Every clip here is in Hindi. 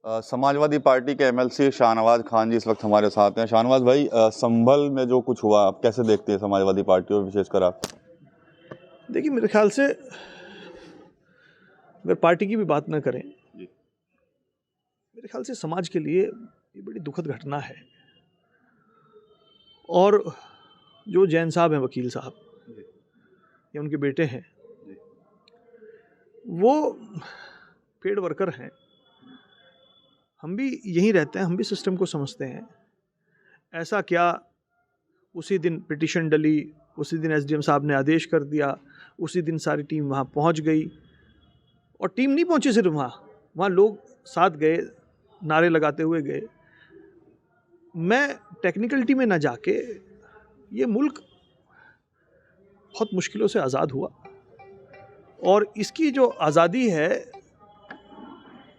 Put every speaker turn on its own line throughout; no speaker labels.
समाजवादी पार्टी के एमएलसी शाहनवाज खान जी इस वक्त हमारे साथ हैं। शाहनवाज भाई, संभल में जो कुछ हुआ, आप कैसे देखते हैं समाजवादी पार्टी और विशेषकर आप?
देखिए, मेरे ख्याल से अगर पार्टी की भी बात न करें, मेरे ख्याल से समाज के लिए ये बड़ी दुखद घटना है। और जो जैन साहब हैं, वकील साहब या उनके बेटे हैं, वो पेड वर्कर हैं। हम भी यहीं रहते हैं, हम भी सिस्टम को समझते हैं। ऐसा क्या, उसी दिन पिटीशन डली, उसी दिन एसडीएम साहब ने आदेश कर दिया, उसी दिन सारी टीम वहाँ पहुँच गई। और टीम नहीं पहुँची सिर्फ वहाँ लोग साथ गए, नारे लगाते हुए गए। मैं टेक्निकलिटी में ना जाके, ये मुल्क बहुत मुश्किलों से आज़ाद हुआ और इसकी जो आज़ादी है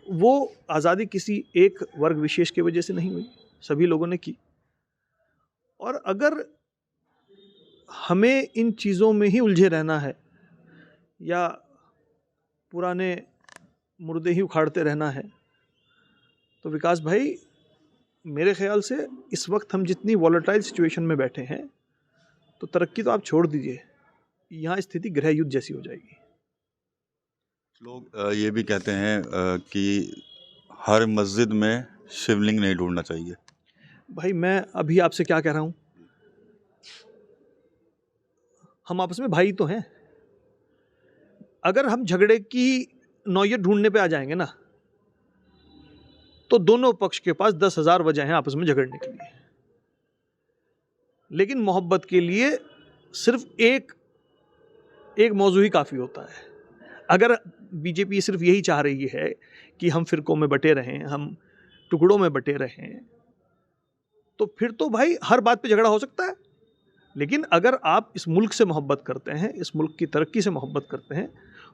वो आज़ादी किसी एक वर्ग विशेष की वजह से नहीं हुई, सभी लोगों ने की। और अगर हमें इन चीज़ों में ही उलझे रहना है या पुराने मुर्दे ही उखाड़ते रहना है, तो विकास भाई, मेरे ख्याल से इस वक्त हम जितनी वॉलेटाइल सिचुएशन में बैठे हैं, तो तरक्की तो आप छोड़ दीजिए, यहाँ स्थिति गृह युद्ध जैसी हो जाएगी।
लोग ये भी कहते हैं कि हर मस्जिद में शिवलिंग नहीं ढूंढना चाहिए।
भाई, मैं अभी आपसे क्या कह रहा हूँ, हम आपस में भाई तो हैं। अगर हम झगड़े की नौयत ढूंढने पे आ जाएंगे ना, तो दोनों पक्ष के पास 10,000 वजह हैं आपस में झगड़ने के लिए। लेकिन मोहब्बत के लिए सिर्फ एक मौजू ही काफ़ी होता है। अगर बीजेपी सिर्फ यही चाह रही है कि हम फिरकों में बटे रहें, हम टुकड़ों में बटे रहें, तो फिर तो भाई हर बात पे झगड़ा हो सकता है। लेकिन अगर आप इस मुल्क से मोहब्बत करते हैं, इस मुल्क की तरक्की से मोहब्बत करते हैं,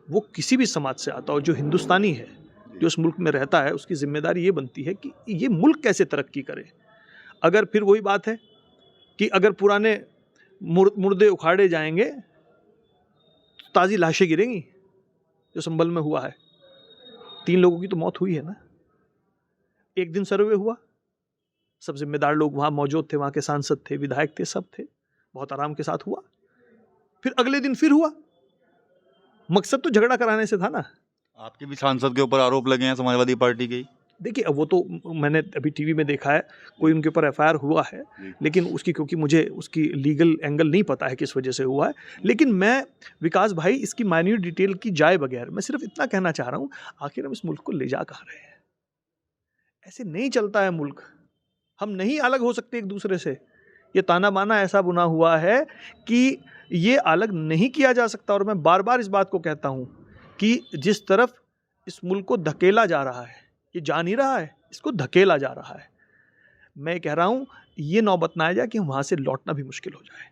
वो किसी भी समाज से आता हो, जो हिंदुस्तानी है, जो इस मुल्क में रहता है, उसकी जिम्मेदारी ये बनती है कि ये मुल्क कैसे तरक्की करे। अगर फिर वही बात है कि अगर पुराने मुर्दे उखाड़े जाएंगे तो ताज़ी लाशें गिरेंगी, जो संभल में हुआ है। 3 लोगों की तो मौत हुई है ना। एक दिन सर्वे हुआ, सब जिम्मेदार लोग वहाँ मौजूद थे, वहाँ के सांसद थे, विधायक थे, सब थे, बहुत आराम के साथ हुआ। फिर अगले दिन फिर हुआ। मकसद तो झगड़ा कराने से था ना।
आपके भी सांसद के ऊपर आरोप लगे हैं समाजवादी पार्टी के।
देखिए, अब वो तो मैंने अभी टीवी में देखा है, कोई उनके ऊपर एफआईआर हुआ है, लेकिन उसकी, क्योंकि मुझे उसकी लीगल एंगल नहीं पता है किस वजह से हुआ है। लेकिन मैं, विकास भाई, इसकी माइन्यूट डिटेल की जाए बगैर मैं सिर्फ इतना कहना चाह रहा हूँ, आखिर हम इस मुल्क को ले जा कहाँ रहे हैं? ऐसे नहीं चलता है मुल्क। हम नहीं अलग हो सकते एक दूसरे से। ये ताना बाना ऐसा बुना हुआ है कि ये अलग नहीं किया जा सकता। और मैं बार बार इस बात को कहता हूँ कि जिस तरफ इस मुल्क को धकेला जा रहा है, ये जा नहीं रहा है, इसको धकेला जा रहा है। मैं कह रहा हूँ, ये नौबत ना आ जाए कि वहाँ से लौटना भी मुश्किल हो जाए।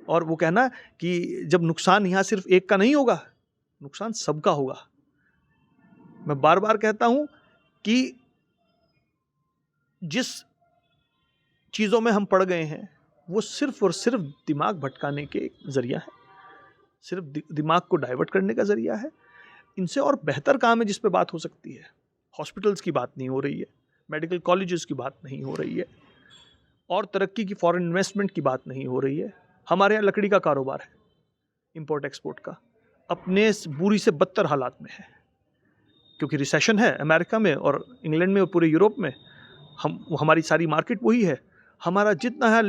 और वो कहना कि जब नुकसान यहाँ सिर्फ एक का नहीं होगा, नुकसान सबका होगा। मैं बार बार कहता हूँ कि जिस चीज़ों में हम पड़ गए हैं, वो सिर्फ और सिर्फ दिमाग भटकाने के जरिया है, सिर्फ दिमाग को डाइवर्ट करने का जरिया है। इनसे और बेहतर काम है जिस पे बात हो सकती है। हॉस्पिटल्स की बात नहीं हो रही है, मेडिकल कॉलेजेस की बात नहीं हो रही है, और तरक्की की, फॉरेन इन्वेस्टमेंट की बात नहीं हो रही है। हमारे यहाँ लकड़ी का कारोबार है, इंपोर्ट एक्सपोर्ट का, अपने बुरी से बदतर हालात में है, क्योंकि रिसेशन है अमेरिका में और इंग्लैंड में और पूरे यूरोप में। हमारी सारी मार्केट वही है। हमारा जितना है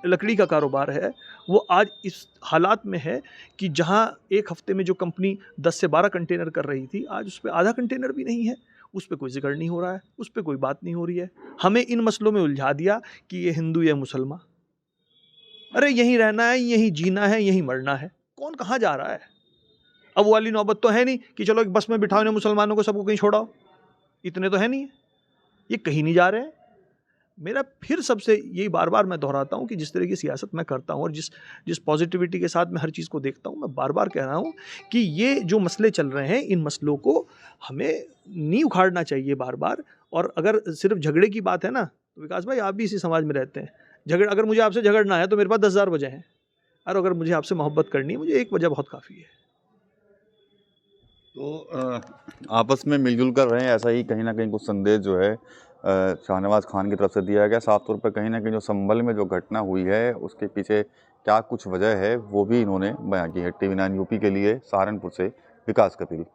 लकड़ी का कारोबार है, वो आज इस हालात में है कि जहां एक हफ्ते में जो कंपनी 10 से 12 कंटेनर कर रही थी, आज उस पर आधा कंटेनर भी नहीं है। उस पर कोई जिक्र नहीं हो रहा है, उस पर कोई बात नहीं हो रही है। हमें इन मसलों में उलझा दिया कि ये हिंदू या मुसलमान। अरे यहीं रहना है, यहीं जीना है, यहीं मरना है। कौन कहाँ जा रहा है? अब वो वाली नौबत तो है नहीं कि चलो एक बस में बिठाओ ने मुसलमानों को, सबको कहीं छोड़ाओ। इतने तो है नहीं, ये कहीं नहीं जा रहे हैं। मेरा फिर सबसे यही बार बार मैं दोहराता हूँ कि जिस तरह की सियासत मैं करता हूँ और जिस पॉजिटिविटी के साथ मैं हर चीज़ को देखता हूँ, मैं बार बार कह रहा हूँ कि ये जो मसले चल रहे हैं, इन मसलों को हमें नहीं उखाड़ना चाहिए बार बार। और अगर सिर्फ झगड़े की बात है ना, तो विकास भाई, आप भी इसी समाज में रहते हैं। अगर मुझे आपसे झगड़ना है तो मेरे पास 10,000 वजह हैं, और अगर मुझे आपसे मोहब्बत करनी है, मुझे एक वजह बहुत काफ़ी है।
तो आपस में मिलजुल कर रहे हैं, ऐसा ही कहीं ना कहीं कुछ संदेश जो है शाहनवाज खान की तरफ से दिया गया। साफ तौर पर कहीं ना कहीं जो संभल में जो घटना हुई है उसके पीछे क्या कुछ वजह है वो भी इन्होंने बयां की है। TV9 यूपी के लिए सहारनपुर से विकास कपिल।